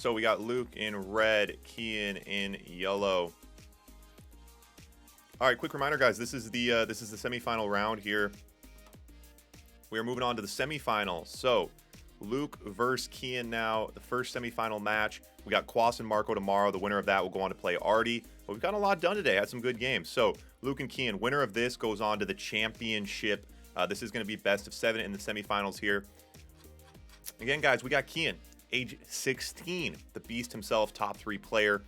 So we got Luke in red, Qien in yellow. All right, quick reminder, guys. This is the semifinal round here. We are moving on to the semifinals. So Luke versus Qien now, the first semifinal match. We got Quas and Marco tomorrow. The winner of that will go on to play Artie. But we've got a lot done today. Had some good games. So Luke and Qien, winner of this goes on to the championship. This is going to be best of 7 in the semifinals here. Again, guys, we got Qien, age 16, the beast himself, top 3 player.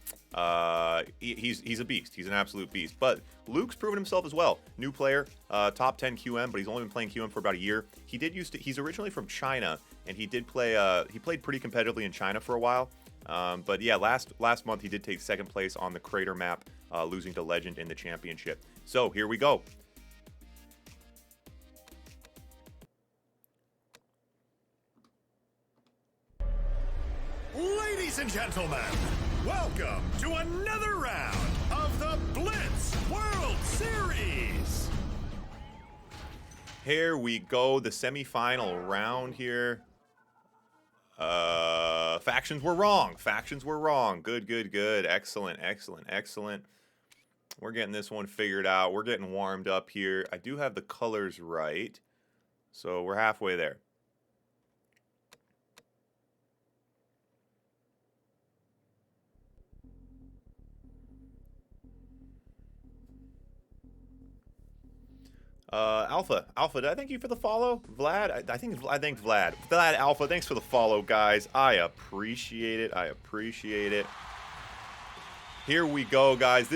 He's a beast. He's an absolute beast. But Luke's proven himself as well. New player, top 10 QM, but he's only been playing QM for about a year. He's originally from China, and he did play. He played pretty competitively in China for a while. But yeah, last month he did take second place on the Crater map, losing to Legend in the championship. So here we go. Ladies and gentlemen, welcome to another round of the Blitz World Series. Here we go, the semifinal round here. Factions were wrong. Factions were wrong. Good, good, good. Excellent, excellent, excellent. We're getting this one figured out. We're getting warmed up here. I do have the colors right, so we're halfway there. Alpha, did I thank you for the follow? Vlad, I think Vlad. Vlad Alpha, thanks for the follow, guys. I appreciate it. I appreciate it. Here we go, guys.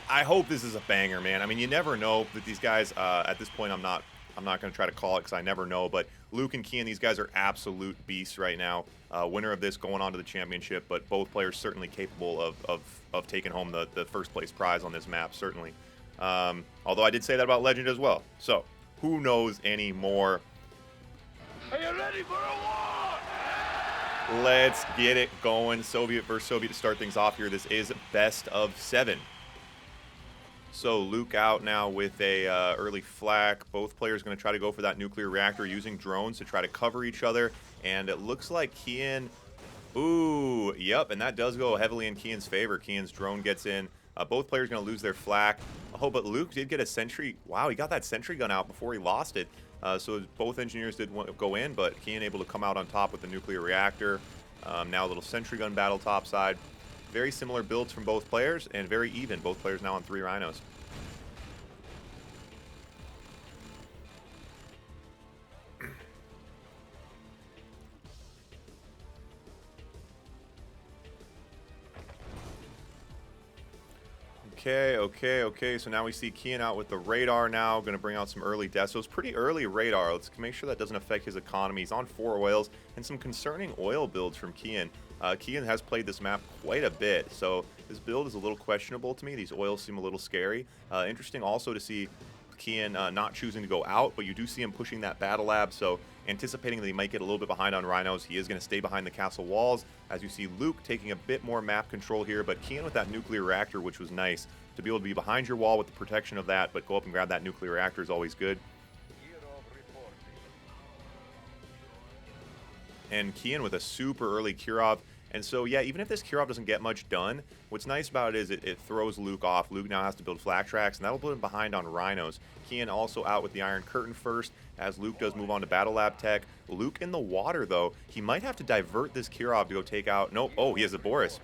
I hope this is a banger, man. I mean, you never know that these guys. At this point, I'm not going to try to call it because I never know. But Luke and Qien, these guys are absolute beasts right now. Winner of this going on to the championship, but both players certainly capable of taking home the first place prize on this map, certainly. Although I did say that about Legend as well. So, who knows anymore? Are you ready for a war? Let's get it going. Soviet versus Soviet to start things off here. This is best of 7. So, Luke out now with a early flak. Both players going to try to go for that nuclear reactor using drones to try to cover each other. And it looks like Qien... Ooh, yep, and that does go heavily in Qien's favor. Qien's drone gets in. Both players going to lose their flak. Oh, but Luke did get a sentry. Wow, he got that sentry gun out before he lost it. So both engineers did go in, but Qien able to come out on top with the nuclear reactor. Now a little sentry gun battle topside. Very similar builds from both players and very even. Both players now on 3 rhinos. Okay. So now we see Qien out with the radar now. Going to bring out some early desos. Pretty early radar. Let's make sure that doesn't affect his economy. He's on 4 oils and some concerning oil builds from Qien. Qien has played this map quite a bit, so this build is a little questionable to me. These oils seem a little scary. Interesting also to see Qien not choosing to go out, but you do see him pushing that battle lab, so anticipating that he might get a little bit behind on rhinos, he is going to stay behind the castle walls. As you see Luke taking a bit more map control here, but Qien with that nuclear reactor, which was nice. To be able to be behind your wall with the protection of that, but go up and grab that nuclear reactor is always good. And Qien with a super early Kirov. And so, yeah, even if this Kirov doesn't get much done, what's nice about it is it throws Luke off. Luke now has to build flak tracks, and that'll put him behind on rhinos. Qien also out with the Iron Curtain first, as Luke does move on to Battle Lab Tech. Luke in the water, though. He might have to divert this Kirov to go take out... Nope. Oh, he has a Boris.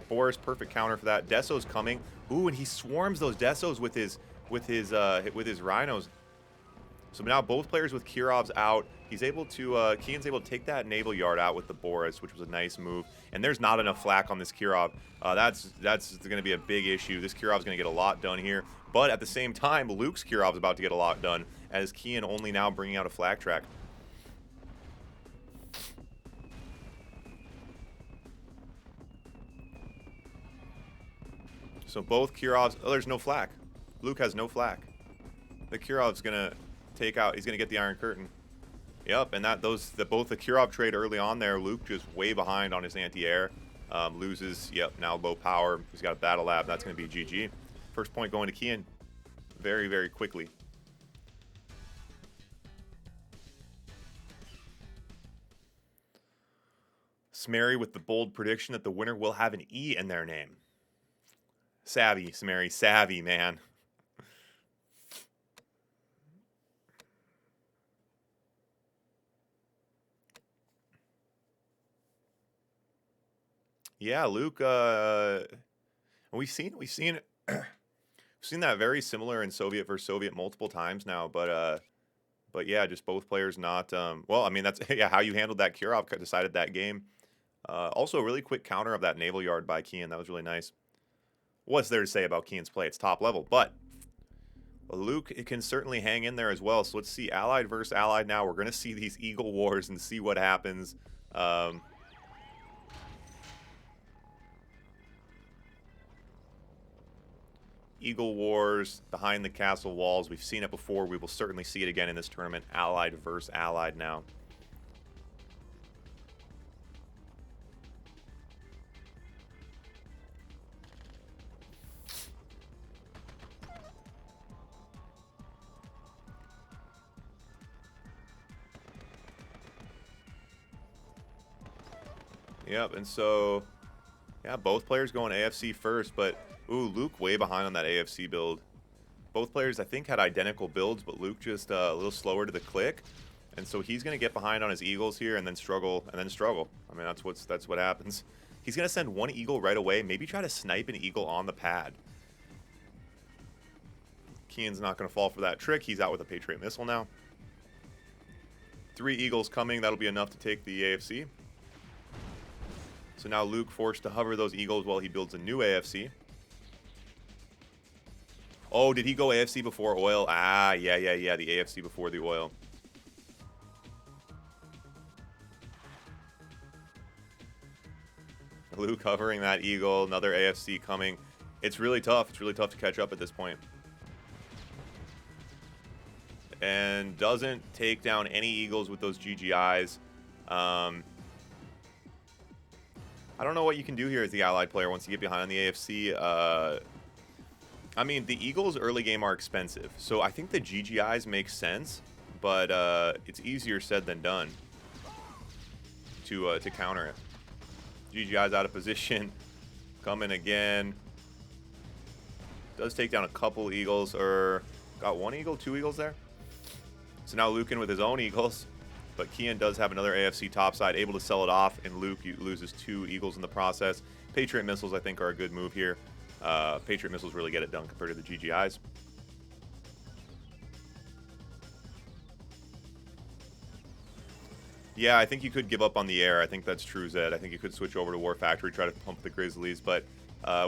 Boris, perfect counter for that. Deso's coming. Ooh, and he swarms those Desos with his rhinos. So now both players with Kirovs out. He's able to, Qien's able to take that naval yard out with the Boris, which was a nice move. And there's not enough flak on this Kirov. That's going to be a big issue. This Kirov's going to get a lot done here. But at the same time, Luke's Kirov's about to get a lot done, as Qien only now bringing out a flak track. So both Kirovs, oh, there's no flak. Luke has no flak. The Kirov's going to take out, he's going to get the Iron Curtain. Yep, and both the Kirov trade early on there, Luke just way behind on his anti-air. Loses, yep, now low power. He's got a battle lab, that's going to be GG. First point going to Qien very, very quickly. Smary with the bold prediction that the winner will have an E in their name. Savvy, Smary. Savvy, man. Yeah, Luke, we've seen we've seen that very similar in Soviet versus Soviet multiple times now, but yeah, just both players not well, I mean that's yeah, how you handled that Kirov decided that game. Also a really quick counter of that naval yard by Qien. That was really nice. What's there to say about Qien's play? It's top level, but Luke it can certainly hang in there as well. So let's see Allied versus Allied now. We're going to see these Eagle Wars and see what happens. Eagle Wars behind the castle walls. We've seen it before. We will certainly see it again in this tournament. Allied versus Allied now. Yep, and so, yeah, both players going AFC first, but, ooh, Luke way behind on that AFC build. Both players, I think, had identical builds, but Luke just a little slower to the click, and so he's going to get behind on his Eagles here and then struggle, I mean, that's what happens. He's going to send one Eagle right away, maybe try to snipe an Eagle on the pad. Qien's not going to fall for that trick. He's out with a Patriot missile now. 3 Eagles coming. That'll be enough to take the AFC. So now Luke forced to hover those Eagles while he builds a new AFC. Oh, did he go AFC before oil? Ah, yeah, the AFC before the oil. Luke hovering that Eagle, another AFC coming. It's really tough. It's really tough to catch up at this point. And doesn't take down any Eagles with those GGIs. I don't know what you can do here as the Allied player once you get behind on the AFC. I mean, the Eagles early game are expensive, so I think the GGIs make sense, but it's easier said than done to counter it. GGI's out of position, coming again. Does take down a couple Eagles, or got 1 Eagle, 2 Eagles there. So now Luke in with his own Eagles. But Qien does have another AFC topside, able to sell it off, and Luke loses 2 Eagles in the process. Patriot missiles, I think, are a good move here. Patriot missiles really get it done compared to the GGIs. Yeah, I think you could give up on the air. I think that's true, Zed. I think you could switch over to War Factory, try to pump the Grizzlies. But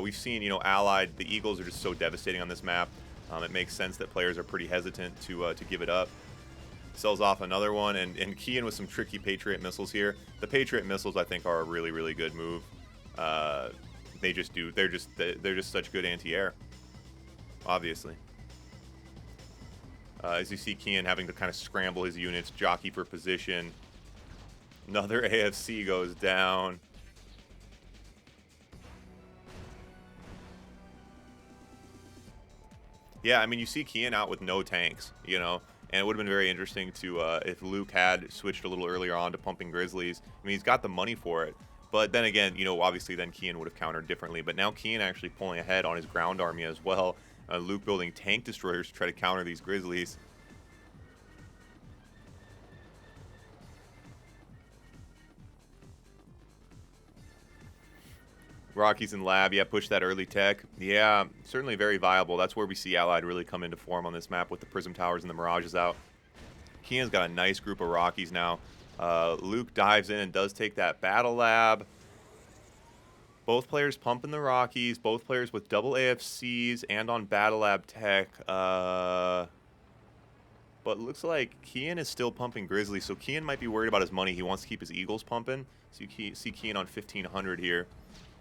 we've seen, you know, Allied, the Eagles are just so devastating on this map. It makes sense that players are pretty hesitant to give it up. Sells off another one, and Qien with some tricky Patriot missiles here. The Patriot missiles, I think, are a really, really good move. They're just such good anti-air, obviously. As you see Qien having to kind of scramble his units, jockey for position. Another AFC goes down. Yeah, I mean, you see Qien out with no tanks, you know. And it would have been very interesting to, if Luke had switched a little earlier on to pumping Grizzlies. I mean, he's got the money for it. But then again, you know, obviously then Qien would have countered differently. But now Qien actually pulling ahead on his ground army as well. Luke building tank destroyers to try to counter these Grizzlies. Rockies in lab, yeah, push that early tech. Yeah, certainly very viable. That's where we see Allied really come into form on this map with the Prism Towers and the Mirages out. Qien's got a nice group of Rockies now. Luke dives in and does take that Battle Lab. Both players pumping the Rockies. Both players with double AFCs and on Battle Lab tech. But looks like Qien is still pumping Grizzlies, so Qien might be worried about his money. He wants to keep his Eagles pumping. So you see Qien on 1,500 here.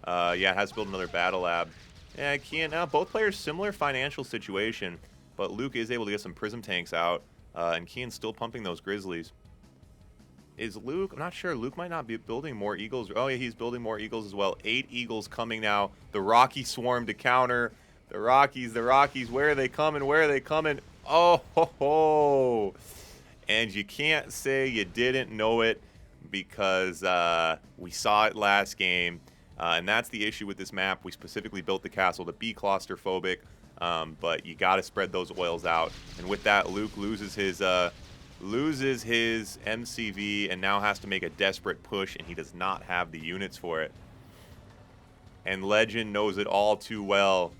Yeah, has to build another Battle Lab. Yeah, Qien, now both players similar financial situation, but Luke is able to get some Prism tanks out, and Qien's still pumping those Grizzlies. Is Luke, I'm not sure, Luke might not be building more Eagles. Oh yeah, he's building more Eagles as well. 8 Eagles coming now. The Rocky swarm to counter. The Rockies, where are they coming? Where are they coming? Oh, ho, ho. And you can't say you didn't know it. because we saw it last game, and that's the issue with this map. We specifically built the castle to be claustrophobic, but you got to spread those oils out. And with that, Luke loses his MCV and now has to make a desperate push, and he does not have the units for it. And Legend knows it all too well.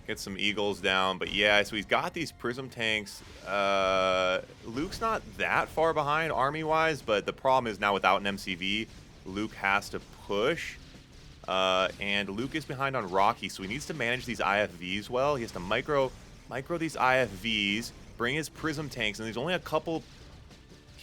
Get some Eagles down, but yeah, so he's got these Prism tanks. Luke's not that far behind army-wise, but the problem is now without an MCV, Luke has to push. And Luke is behind on Rocky, so he needs to manage these IFVs well. He has to micro these IFVs, bring his Prism tanks, and there's only a couple.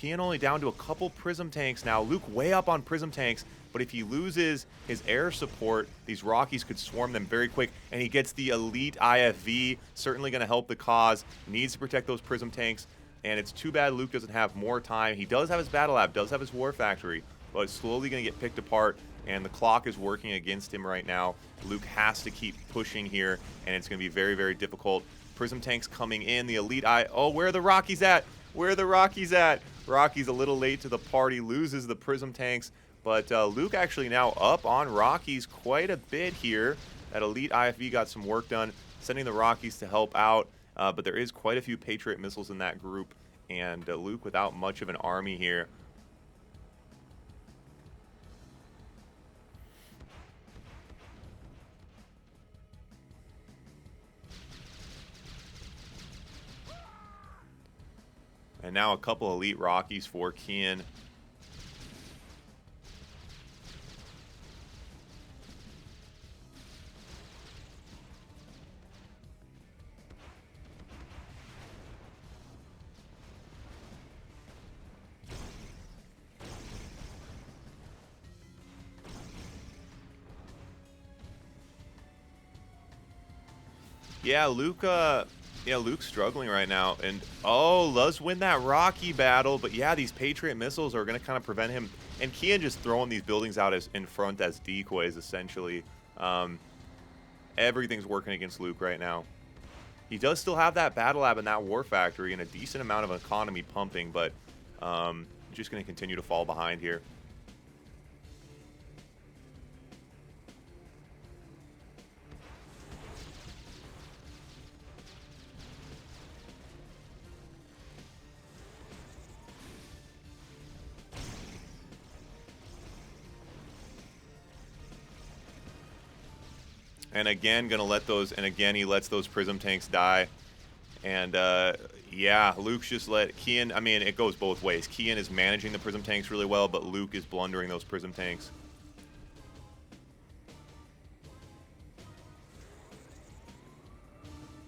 Qien only down to a couple Prism tanks now. Luke way up on Prism tanks, but if he loses his air support, these Rockies could swarm them very quick, and he gets the elite IFV, certainly going to help the cause. Needs to protect those Prism tanks, and it's too bad Luke doesn't have more time. He does have his Battle Lab, does have his War Factory, but it's slowly going to get picked apart, and the clock is working against him right now. Luke has to keep pushing here, and it's going to be very, very difficult. Prism tanks coming in, the elite oh, where are the Rockies at? Where are the Rockies at? Rocky's a little late to the party, loses the Prism tanks, but Luke actually now up on Rockies quite a bit here. That elite IFV got some work done, sending the Rockies to help out, but there is quite a few Patriot missiles in that group, and Luke without much of an army here. And now a couple elite Rockies for Qien. Yeah, Luke's struggling right now, and oh, does win that Rocky battle, but yeah, these Patriot missiles are going to kind of prevent him, and Qien just throwing these buildings out in front as decoys, essentially. Everything's working against Luke right now. He does still have that Battle Lab and that War Factory and a decent amount of economy pumping, but just going to continue to fall behind here. And again, gonna let those, and again, he lets those Prism tanks die. And yeah, Luke's just let Qien, I mean, it goes both ways. Qien is managing the Prism tanks really well, but Luke is blundering those Prism tanks.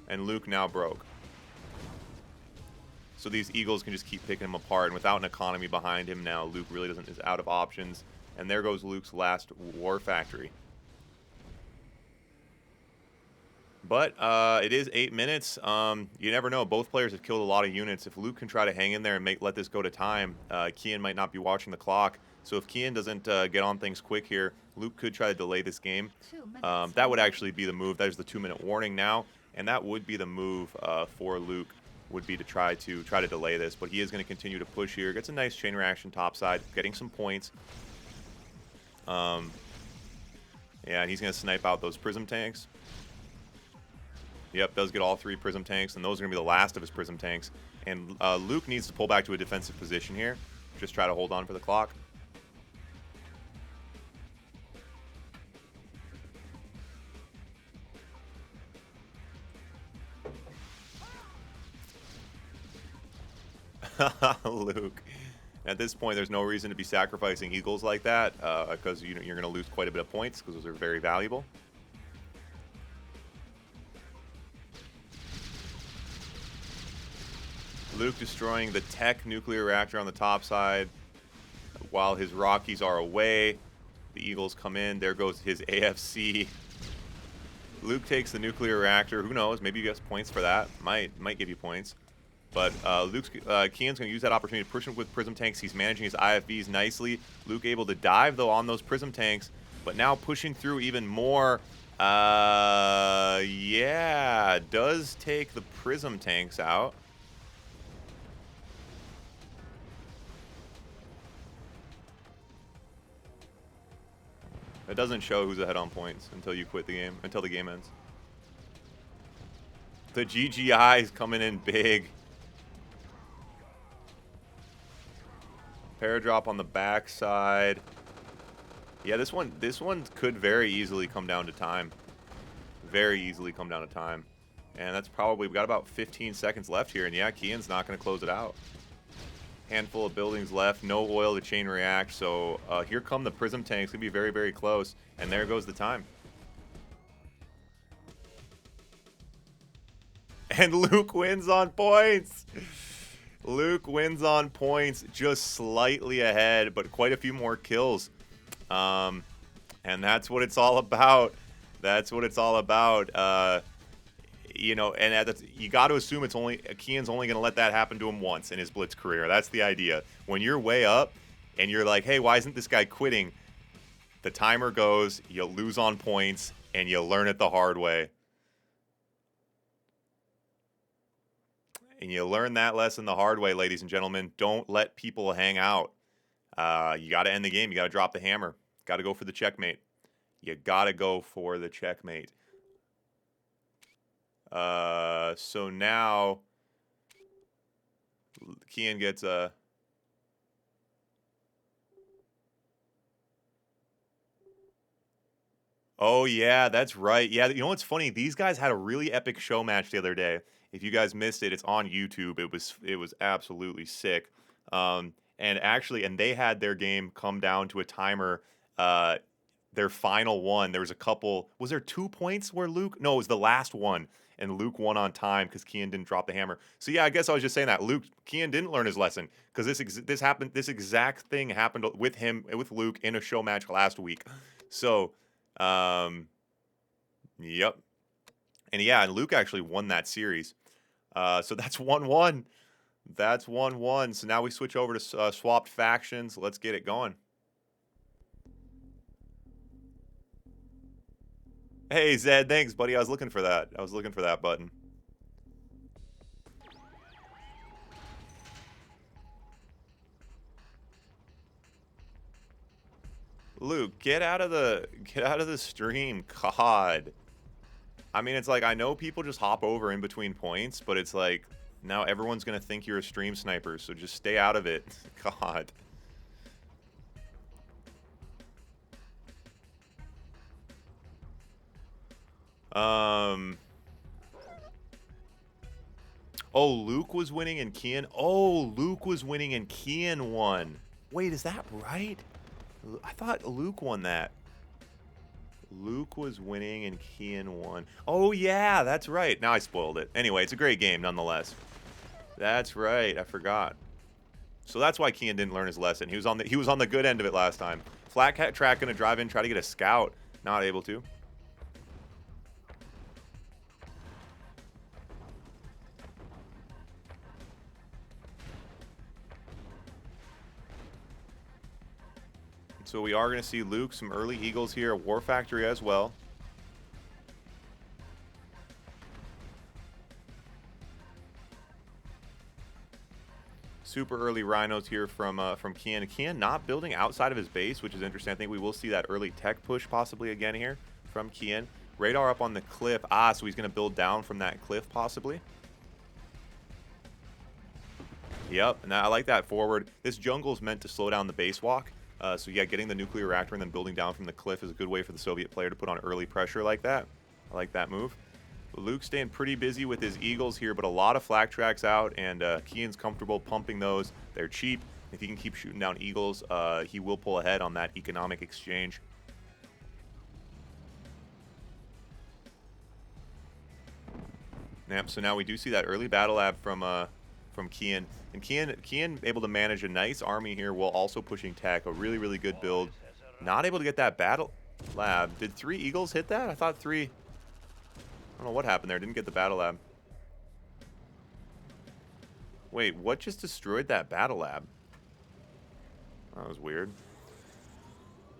And Luke now broke. So these Eagles can just keep picking him apart, and without an economy behind him now, Luke really is out of options. And there goes Luke's last War Factory. But it is 8 minutes. You never know. Both players have killed a lot of units. If Luke can try to hang in there and let this go to time, Qien might not be watching the clock. So if Qien doesn't get on things quick here, Luke could try to delay this game. That would actually be the move. That is the 2-minute warning now, and that would be the move for Luke. Would be to try to delay this. But he is going to continue to push here. Gets a nice chain reaction topside, getting some points. Yeah, and he's going to snipe out those Prism tanks. Yep, does get all 3 Prism tanks, and those are going to be the last of his Prism tanks. And Luke needs to pull back to a defensive position here. Just try to hold on for the clock. Luke. At this point, there's no reason to be sacrificing Eagles like that, because you're going to lose quite a bit of points, because those are very valuable. Luke destroying the tech nuclear reactor on the top side while his Rockies are away. The Eagles come in. There goes his AFC. Luke takes the nuclear reactor. Who knows? Maybe he gets points for that. Might give you points. But Qien's going to use that opportunity to push him with Prism tanks. He's managing his IFVs nicely. Luke able to dive, though, on those Prism tanks. But now pushing through even more Yeah, does take the prism tanks out. It doesn't show who's ahead on points until you quit the game, until the game ends. The GGI is coming in big. Paradrop on the backside. Yeah, this one could very easily come down to time. Very easily come down to time. And that's probably, we've got about 15 seconds left here, and yeah, Qien's not going to close it out. Handful of buildings left, no oil to chain react, so here come the prism tanks. Going to be very, very close, and there goes the time. And Luke wins on points. Luke wins on points, just slightly ahead, but quite a few more kills. And that's what it's all about. That's what it's all about. You know, and you got to assume it's only Qien's only going to let that happen to him once in his Blitz career. That's the idea. When you're way up and you're like, hey, why isn't this guy quitting? The timer goes, you lose on points, and you learn it the hard way. And you learn that lesson the hard way, ladies and gentlemen. Don't let people hang out. You got to end the game. You got to drop the hammer. Got to go for the checkmate. You got to go for the checkmate. So now Qien gets a... Oh, yeah, that's right. Yeah, you know what's funny? These guys had a really epic show match the other day. If you guys missed it, it's on YouTube. It was absolutely sick. And they had their game come down to a timer. Their final one, there was a couple. Was there 2 points where Luke? No, it was the last one, and Luke won on time because Qien didn't drop the hammer. So yeah, I guess I was just saying that Qien didn't learn his lesson because this exact thing happened with Luke in a show match last week. So, yep. And yeah, and Luke actually won that series. So that's 1-1. That's 1-1. So now we switch over to swapped factions. Let's get it going. Hey, Zed, thanks, buddy. I was looking for that. I was looking for that button. Luke, get out of the stream. God. I mean, it's like, I know people just hop over in between points, but it's like, now everyone's going to think you're a stream sniper, so just stay out of it. God. Oh, Luke was winning and Qien. Oh, Luke was winning and Qien won. Wait, is that right? I thought Luke won that. Luke was winning and Qien won. Oh yeah, that's right. Now I spoiled it. Anyway, it's a great game nonetheless. That's right. I forgot. So that's why Qien didn't learn his lesson. He was on the good end of it last time. Flat Cat Track gonna drive in, try to get a scout. Not able to. So we are going to see Luke, some early Eagles here, a War Factory as well. Super early Rhinos here from Qien. Qien not building outside of his base, which is interesting. I think we will see that early tech push possibly again here from Qien. Radar up on the cliff. So he's going to build down from that cliff possibly. Yep, and I like that forward. This jungle is meant to slow down the base walk. So yeah, getting the nuclear reactor and then building down from the cliff is a good way for the Soviet player to put on early pressure like that. I like that move. Luke staying pretty busy with his Eagles here, but a lot of flak tracks out, and Qien's comfortable pumping those. They're cheap. If he can keep shooting down Eagles, he will pull ahead on that economic exchange. Yep, so now we do see that early battle lab from Qien. And Qien able to manage a nice army here while also pushing tech. A really, really good build. Not able to get that battle lab. Did 3 Eagles hit that? I thought 3... I don't know what happened there. Didn't get the battle lab. Wait, what just destroyed that battle lab? That was weird.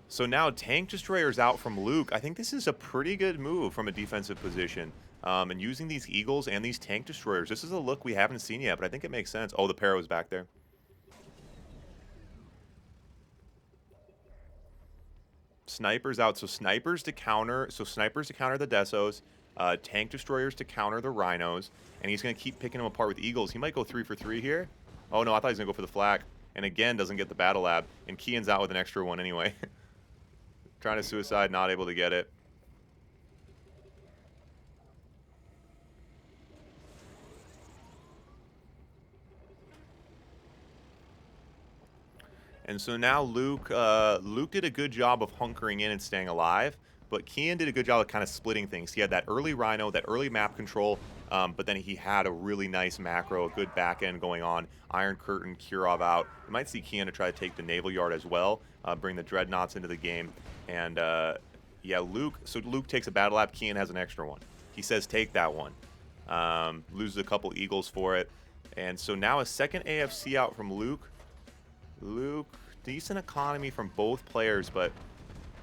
So now Tank Destroyer's out from Luke. I think this is a pretty good move from a defensive position. And using these Eagles and these Tank Destroyers, this is a look we haven't seen yet, but I think it makes sense. Oh, the Paro's back there. Snipers out. So snipers to counter the Desos. Tank Destroyers to counter the Rhinos. And he's going to keep picking them apart with Eagles. He might go 3 for 3 here. Oh, no, I thought he was going to go for the flak. And again, doesn't get the Battle Lab. And Qien's out with an extra one anyway. Trying to suicide, not able to get it. And so now Luke did a good job of hunkering in and staying alive, but Qien did a good job of kind of splitting things. He had that early Rhino, that early map control, but then he had a really nice macro, a good back end going on. Iron Curtain, Kirov out. You might see Qien to try to take the Naval Yard as well, bring the Dreadnoughts into the game. And yeah, Luke takes a Battle Lab, Qien has an extra one. He says take that one. Loses a couple Eagles for it. And so now a second AFC out from Luke. Luke, decent economy from both players, but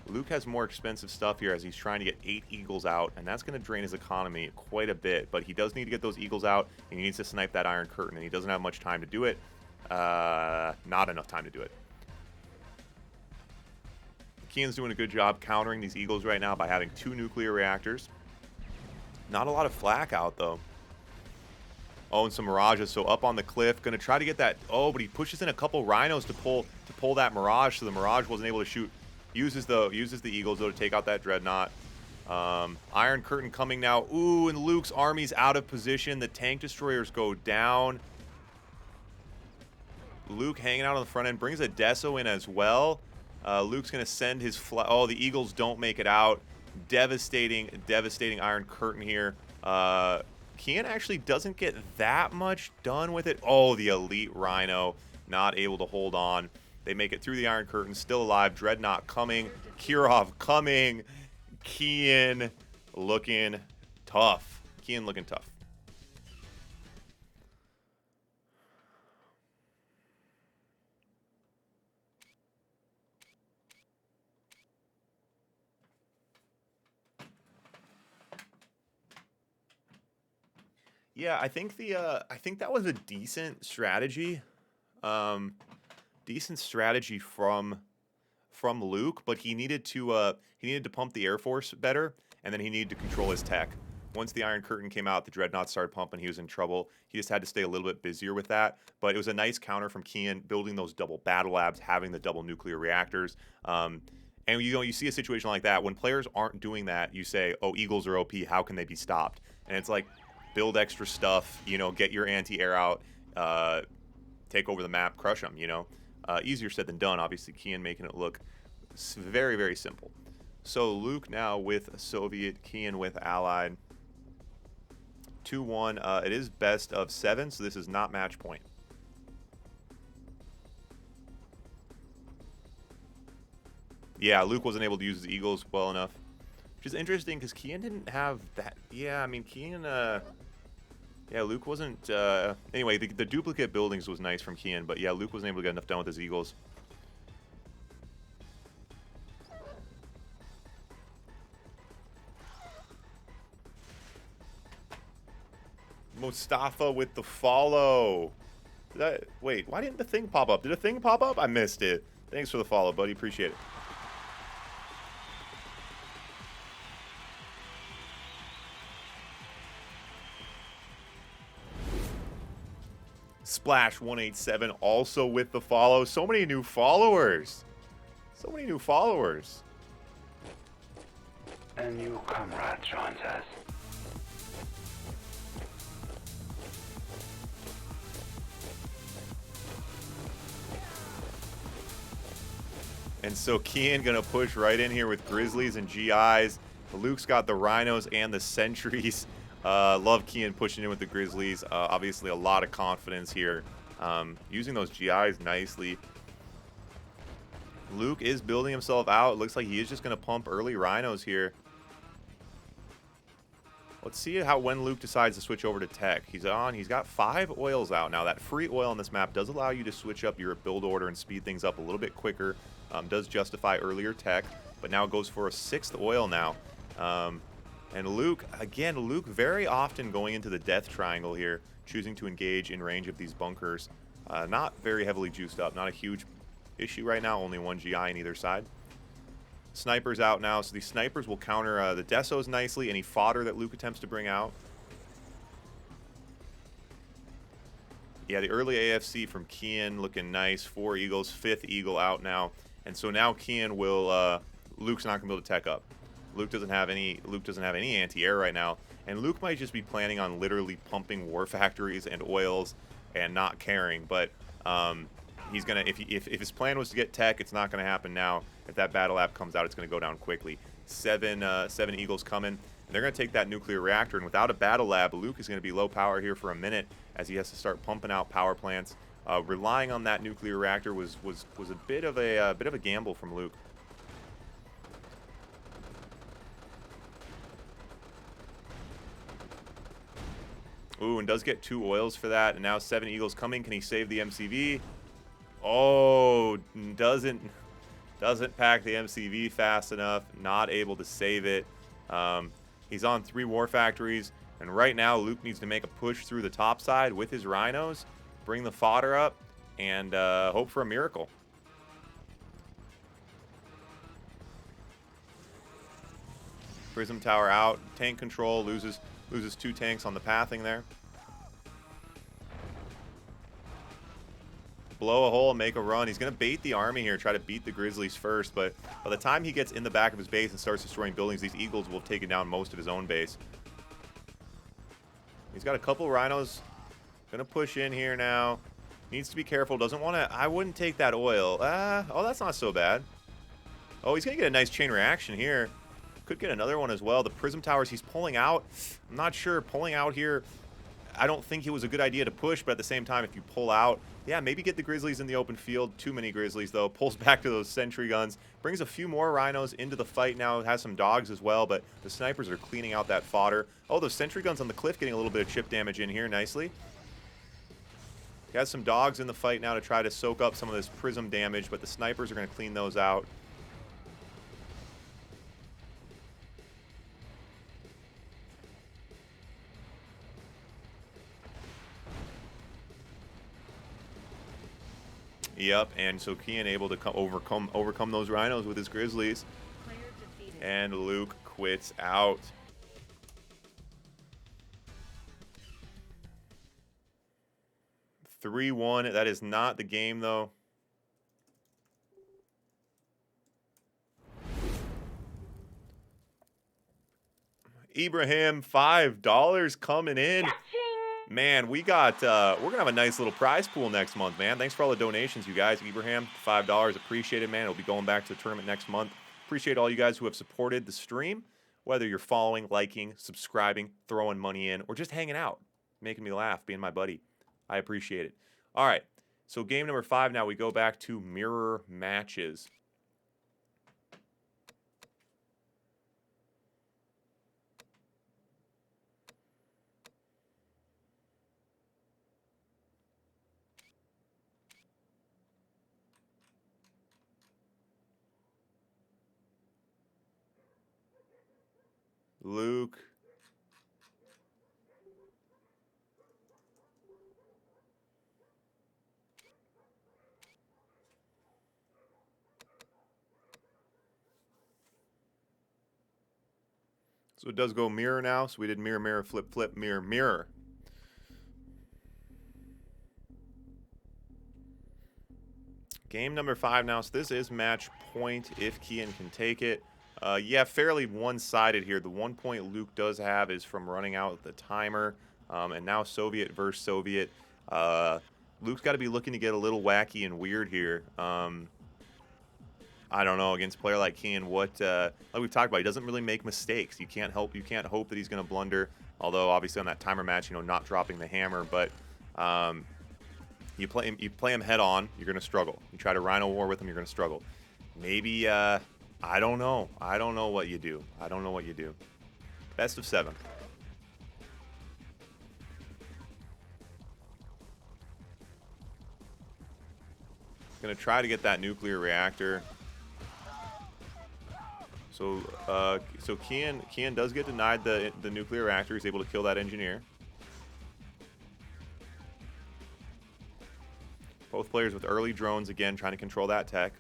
Luke has more expensive stuff here as he's trying to get 8 Eagles out, and that's going to drain his economy quite a bit. But he does need to get those Eagles out, and he needs to snipe that Iron Curtain, and he doesn't have much time to do it. Not enough time to do it. Qien's doing a good job countering these Eagles right now by having 2 nuclear reactors. Not a lot of flak out, though. Oh, and some Mirages, so up on the cliff. Going to try to get that. Oh, but he pushes in a couple Rhinos to pull that Mirage, so the Mirage wasn't able to shoot. Uses the Eagles, though, to take out that Dreadnought. Iron Curtain coming now. Ooh, and Luke's army's out of position. The Tank Destroyers go down. Luke hanging out on the front end. Brings a Deso in as well. Luke's going to send his... Oh, the Eagles don't make it out. Devastating Iron Curtain here. Qien actually doesn't get that much done with it. Oh, the Elite Rhino not able to hold on. They make it through the Iron Curtain, still alive. Dreadnought coming. Kirov coming. Qien looking tough. Qien looking tough. Yeah, I think that was a decent strategy. Decent strategy from Luke, but he needed to pump the Air Force better, and then he needed to control his tech. Once the Iron Curtain came out, the Dreadnought started pumping. He was in trouble. He just had to stay a little bit busier with that. But it was a nice counter from Qien, building those double battle labs, having the double nuclear reactors. And you see a situation like that when players aren't doing that. You say, "Oh, Eagles are OP. How can they be stopped?" And it's like, build extra stuff. Get your anti-air out. Take over the map. Crush them. Easier said than done. Obviously, Qien making it look very, very simple. So Luke now with Soviet, Qien with Allied. 2-1. It is best of 7, so this is not match point. Yeah, Luke wasn't able to use his Eagles well enough. Which is interesting because Qien didn't have that. Yeah, I mean, Qien... yeah, Luke wasn't... anyway, the duplicate buildings was nice from Qien, but yeah, Luke wasn't able to get enough done with his Eagles. Mustafa with the follow. Wait, why didn't the thing pop up? Did a thing pop up? I missed it. Thanks for the follow, buddy. Appreciate it. Splash 187 also with the follow. So many new followers. So many new followers. A new comrade joins us. And so Qien gonna push right in here with Grizzlies and GIs. Luke's got the Rhinos and the Sentries. Love Qien pushing in with the Grizzlies. Obviously a lot of confidence here. Using those GIs nicely. Luke is building himself out. It looks like he is just gonna pump early Rhinos here. Let's see how when Luke decides to switch over to tech. He's got 5 oils out now. That free oil on this map does allow you to switch up your build order and speed things up a little bit quicker. Does justify earlier tech, but now goes for a 6th oil now. And Luke, again, Luke very often going into the death triangle here, choosing to engage in range of these bunkers. Not very heavily juiced up, not a huge issue right now, only 1 GI on either side. Snipers out now, so these snipers will counter the Desos nicely, any fodder that Luke attempts to bring out. Yeah, the early AFC from Qien looking nice. 4 eagles, 5th eagle out now. And so now Qien will, Luke's not going to be able to tech up. Luke doesn't have any anti-air right now. And Luke might just be planning on literally pumping war factories and oils and not caring. But he's going to, if his plan was to get tech, it's not going to happen now. If that battle app comes out, it's going to go down quickly. 7 eagles coming. And they're going to take that nuclear reactor. And without a battle lab, Luke is going to be low power here for a minute as he has to start pumping out power plants. Relying on that nuclear reactor was a bit of a gamble from Luke. Ooh, and does get 2 oils for that. And now 7 eagles coming. Can he save the MCV? Oh, doesn't pack the MCV fast enough. Not able to save it. He's on 3 war factories. And right now, Luke needs to make a push through the top side with his rhinos. Bring the fodder up. And hope for a miracle. Prism tower out. Tank control. Loses 2 tanks on the pathing there. Blow a hole, make a run. He's going to bait the army here, try to beat the Grizzlies first, but by the time he gets in the back of his base and starts destroying buildings, these Eagles will have taken down most of his own base. He's got a couple rhinos. Going to push in here now. Needs to be careful. Doesn't want to... I wouldn't take that oil. Oh, that's not so bad. Oh, he's going to get a nice chain reaction here. Could get another one as well. The Prism Towers he's pulling out. I'm not sure. Pulling out here, I don't think it was a good idea to push, but at the same time, if you pull out, yeah, maybe get the Grizzlies in the open field. Too many Grizzlies, though. Pulls back to those sentry guns. Brings a few more rhinos into the fight now. Has some dogs as well, but the snipers are cleaning out that fodder. Oh, those sentry guns on the cliff getting a little bit of chip damage in here nicely. He has some dogs in the fight now to try to soak up some of this prism damage, but the snipers are going to clean those out. Yep, and so Qien able to overcome those rhinos with his Grizzlies. And Luke quits out. (3-1). That is not the game, though. Ibrahim, $5 coming in. Man, we got, we're going to have a nice little prize pool next month, man. Thanks for all the donations, you guys. Ibrahim, $5. Appreciate it, man. It'll be going back to the tournament next month. Appreciate all you guys who have supported the stream, whether you're following, liking, subscribing, throwing money in, or just hanging out, making me laugh, being my buddy. I appreciate it. All right, so game number 5 now. We go back to mirror matches. Luke. So it does go mirror now. So we did mirror, mirror, flip, flip, mirror, mirror. Game number 5 now. So this is match point if Qien can take it. Yeah, fairly one-sided here. The 1 point Luke does have is from running out the timer. And now Soviet versus Soviet. Luke's got to be looking to get a little wacky and weird here. I don't know, against a player like Qien, like we've talked about, he doesn't really make mistakes. You can't hope that he's going to blunder. Although obviously on that timer match, not dropping the hammer, but you play him head on, you're going to struggle. You try to Rhino War with him, you're going to struggle. Maybe I don't know. I don't know what you do. Best of 7. Gonna try to get that nuclear reactor. So, Qien does get denied the nuclear reactor. He's able to kill that engineer. Both players with early drones again, trying to control that tech.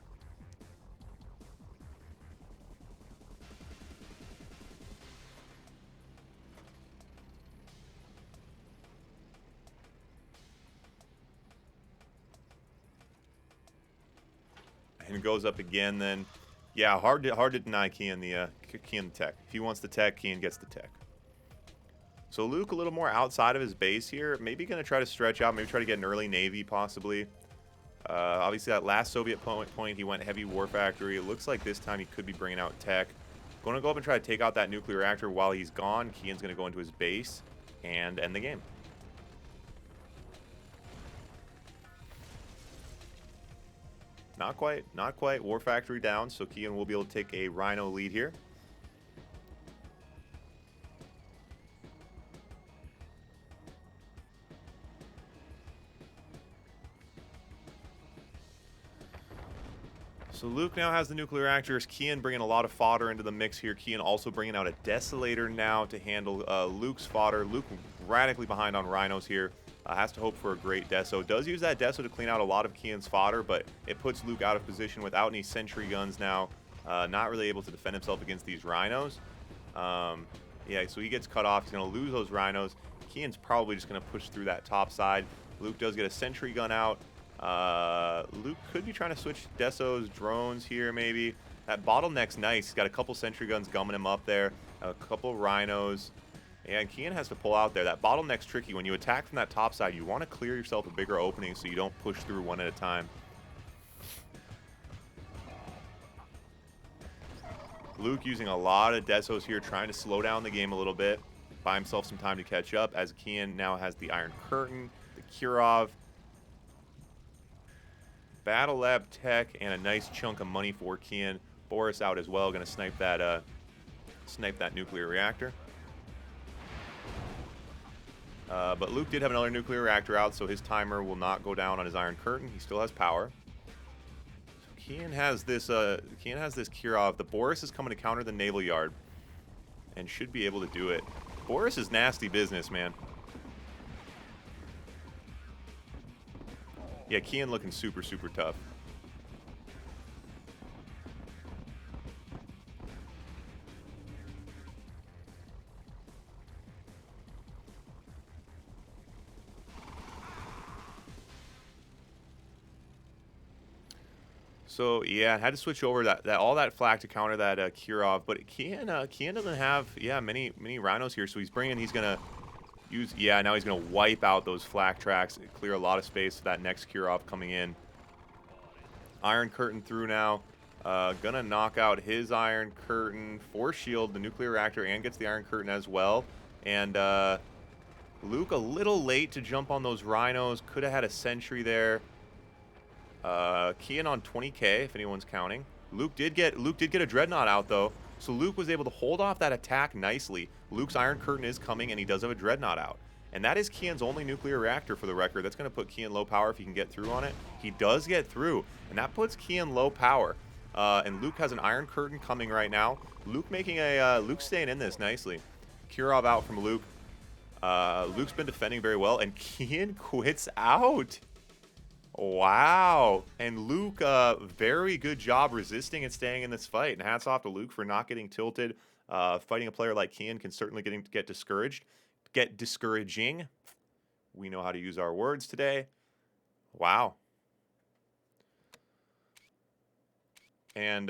And goes up again. Then, yeah, hard to deny Qien the tech. If he wants the tech, Qien gets the tech. So Luke a little more outside of his base here. Maybe going to try to stretch out. Maybe try to get an early Navy possibly. Obviously, that last Soviet point, he went heavy war factory. It looks like this time he could be bringing out tech. Going to go up and try to take out that nuclear reactor while he's gone. Qien's going to go into his base and end the game. Not quite. War factory down, so Qien will be able to take a Rhino lead here. So Luke now has the nuclear reactors. Qien bringing a lot of fodder into the mix here. Qien also bringing out a Desolator now to handle Luke's fodder. Luke radically behind on Rhinos here. Has to hope for a great Deso. Does use that Deso to clean out a lot of Qien's fodder, but it puts Luke out of position without any sentry guns now. Not really able to defend himself against these Rhinos. Yeah, so he gets cut off. He's going to lose those Rhinos. Qien's probably just going to push through that top side. Luke does get a sentry gun out. Luke could be trying to switch Deso's drones here, maybe. That bottleneck's nice. He's got a couple sentry guns gumming him up there. A couple Rhinos. And Qien has to pull out there. That bottleneck's tricky. When you attack from that top side, you want to clear yourself a bigger opening so you don't push through one at a time. Luke using a lot of Desos here, trying to slow down the game a little bit. Buy himself some time to catch up, as Qien now has the Iron Curtain, the Kirov, Battle Lab Tech, and a nice chunk of money for Qien. Boris out as well, going to snipe that nuclear reactor. But Luke did have another nuclear reactor out, so his timer will not go down on his Iron Curtain. He still has power. So Qien has this Kirov. The Boris is coming to counter the Naval Yard and should be able to do it. Boris is nasty business, man. Yeah, Qien looking super, super tough. So yeah, had to switch over all that flak to counter that Kirov, but Qien doesn't have many Rhinos here, so he's gonna use now he's gonna wipe out those flak tracks, clear a lot of space for that next Kirov coming in. Iron Curtain through now, gonna knock out his Iron Curtain, force shield the nuclear reactor, and gets the Iron Curtain as well. And Luke a little late to jump on those Rhinos, could have had a sentry there. Qien on 20k if anyone's counting. Luke did get a Dreadnought out though, so Luke was able to hold off that attack nicely. Luke's Iron Curtain is coming, and he does have a Dreadnought out, and that is Qien's only nuclear reactor for the record. That's going to put Qien low power if he can get through on it. He does get through, and that puts Qien low power. And Luke has an Iron Curtain coming right now. Luke staying in this nicely. Kirov out from Luke. Luke's been defending very well, and Qien quits out. Wow. And Luke, very good job resisting and staying in this fight. And hats off to Luke for not getting tilted. Fighting a player like Qien can certainly get discouraged. Get discouraging. We know how to use our words today. Wow. And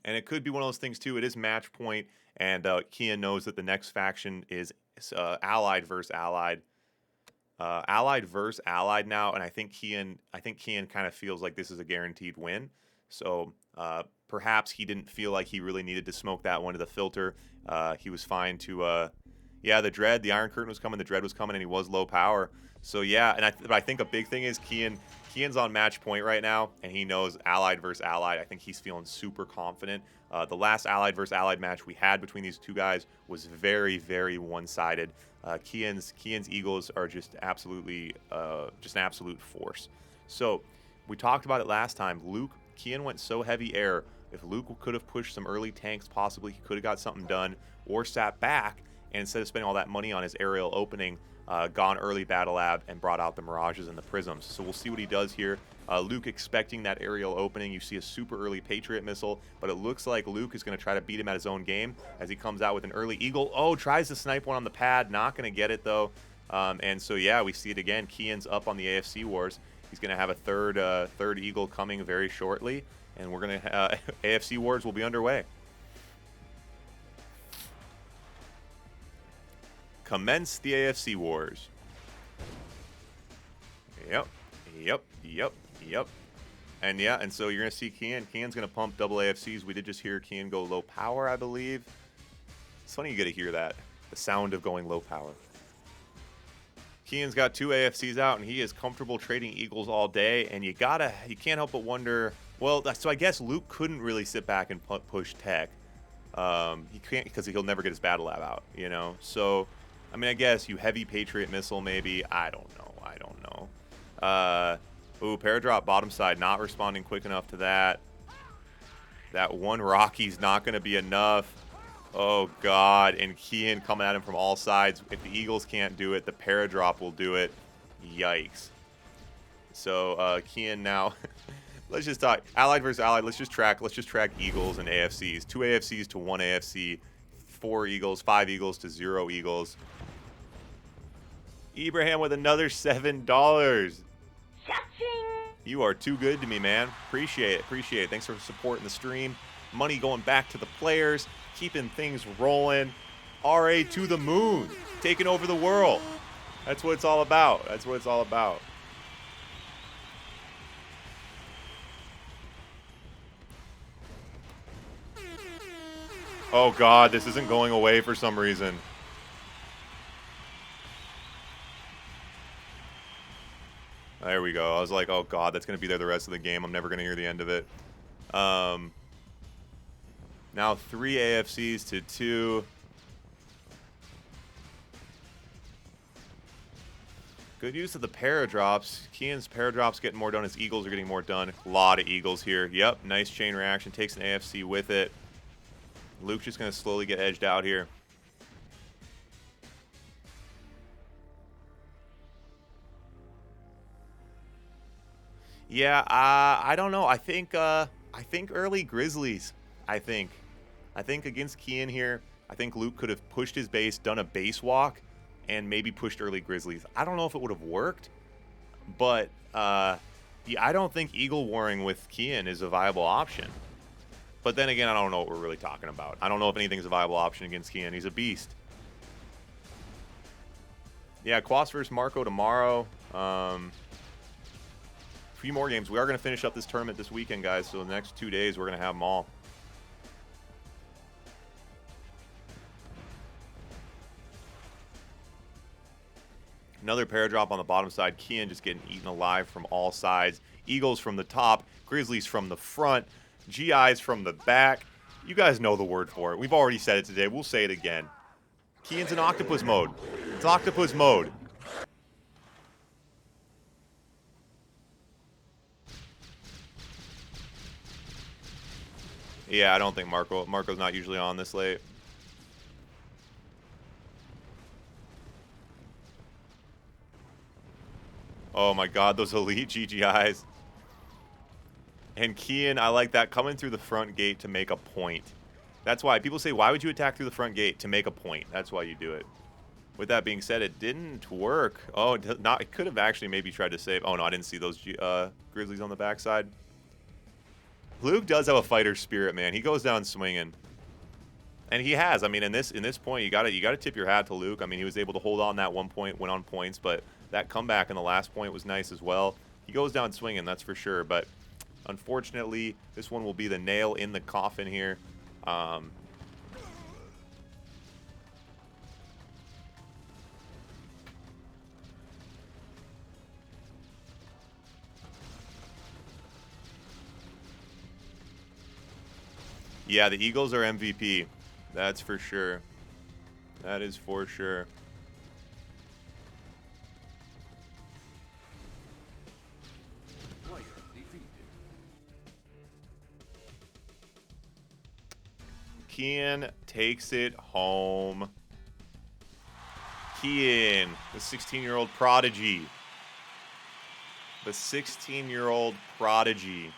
it could be one of those things too. It is match point, and Qien knows that the next faction is allied versus allied. Allied versus allied now, and I think Qien kind of feels like this is a guaranteed win. So perhaps he didn't feel like he really needed to smoke that one to the filter. He was fine to the Iron Curtain was coming, the Dread was coming, and he was low power. So yeah, and I think a big thing is Qien's on match point right now, and he knows allied versus allied. I think he's feeling super confident. The last allied versus allied match we had between these two guys was very, very one-sided. Qien's Eagles are just absolutely just an absolute force. So we talked about it last time. Qien went so heavy air. If Luke could have pushed some early tanks, possibly he could have got something done, or sat back, and instead of spending all that money on his aerial opening, gone early Battle Lab and brought out the Mirages and the Prisms. So we'll see what he does here. Luke expecting that aerial opening. You see a super early Patriot missile, but it looks like Luke is going to try to beat him at his own game as he comes out with an early Eagle. Oh, tries to snipe one on the pad. Not going to get it, though. And so, yeah, we see it again. Qien's up on the AFC Wars. He's going to have a third Eagle coming very shortly, and we're going to AFC Wars will be underway. Commence the AFC Wars. Yep. And yeah, and so you're going to see Qien. Qien's going to pump double AFCs. We did just hear Qien go low power, I believe. It's funny you get to hear that. The sound of going low power. Qien's got 2 AFCs out, and he is comfortable trading Eagles all day. And you can't help but wonder, well, so I guess Luke couldn't really sit back and push tech. He can't, because he'll never get his Battle Lab out, you know? So, I mean, I guess you heavy Patriot missile maybe. I don't know. Ooh, Paradrop bottom side, not responding quick enough to that. That one Rocky's not going to be enough. Oh, God. And Qien coming at him from all sides. If the Eagles can't do it, the Paradrop will do it. Yikes. So, Qien now... Let's just talk. Allied versus Allied. Let's just track Eagles and AFCs. 2 AFCs to 1 AFC. 4 Eagles, 5 Eagles to 0 Eagles. Ibrahim with another $7. You are too good to me, man. Appreciate it. Thanks for supporting the stream. Money going back to the players, keeping things rolling. RA to the moon, taking over the world. That's what it's all about. Oh, God, this isn't going away for some reason. There we go. I was like, oh, God, that's going to be there the rest of the game. I'm never going to hear the end of it. Now 3 AFCs to 2. Good use of the Paradrops. Qien's Paradrops getting more done. His Eagles are getting more done. A lot of Eagles here. Yep, nice chain reaction. Takes an AFC with it. Luke's just going to slowly get edged out here. Yeah, I don't know. I think early Grizzlies. I think against Qien here, I think Luke could have pushed his base, done a base walk, and maybe pushed early Grizzlies. I don't know if it would have worked, but yeah, I don't think Eagle warring with Qien is a viable option. But then again, I don't know what we're really talking about. I don't know if anything's a viable option against Qien. He's a beast. Yeah, Quas versus Marco tomorrow. Few more games. We are going to finish up this tournament this weekend, guys. So the next 2 days, we're going to have them all. Another Paradrop on the bottom side. Qien just getting eaten alive from all sides. Eagles from the top. Grizzlies from the front. GIs from the back. You guys know the word for it. We've already said it today. We'll say it again. Qien's in octopus mode. It's octopus mode. Yeah, I don't think Marco's not usually on this late. Oh my God, those elite GGIs. And Qien, I like that, coming through the front gate to make a point. That's why people say, why would you attack through the front gate? To make a point. That's why you do it. With that being said, it didn't work. Oh, it could have actually maybe tried to save. Oh no, I didn't see those Grizzlies on the backside. Luke does have a fighter spirit, man. He goes down swinging, and he has. I mean, in this point, you gotta tip your hat to Luke. I mean, he was able to hold on that 1 point, went on points, but that comeback in the last point was nice as well. He goes down swinging, that's for sure. But unfortunately, this one will be the nail in the coffin here. Yeah, the Eagles are MVP. That's for sure. That is for sure. Qien takes it home. Qien, the 16-year-old prodigy. The 16-year-old prodigy.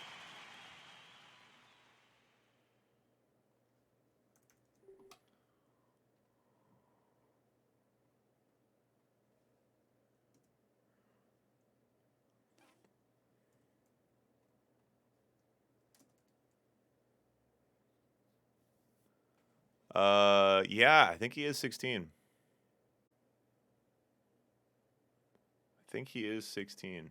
Yeah, I think he is 16. I think he is 16.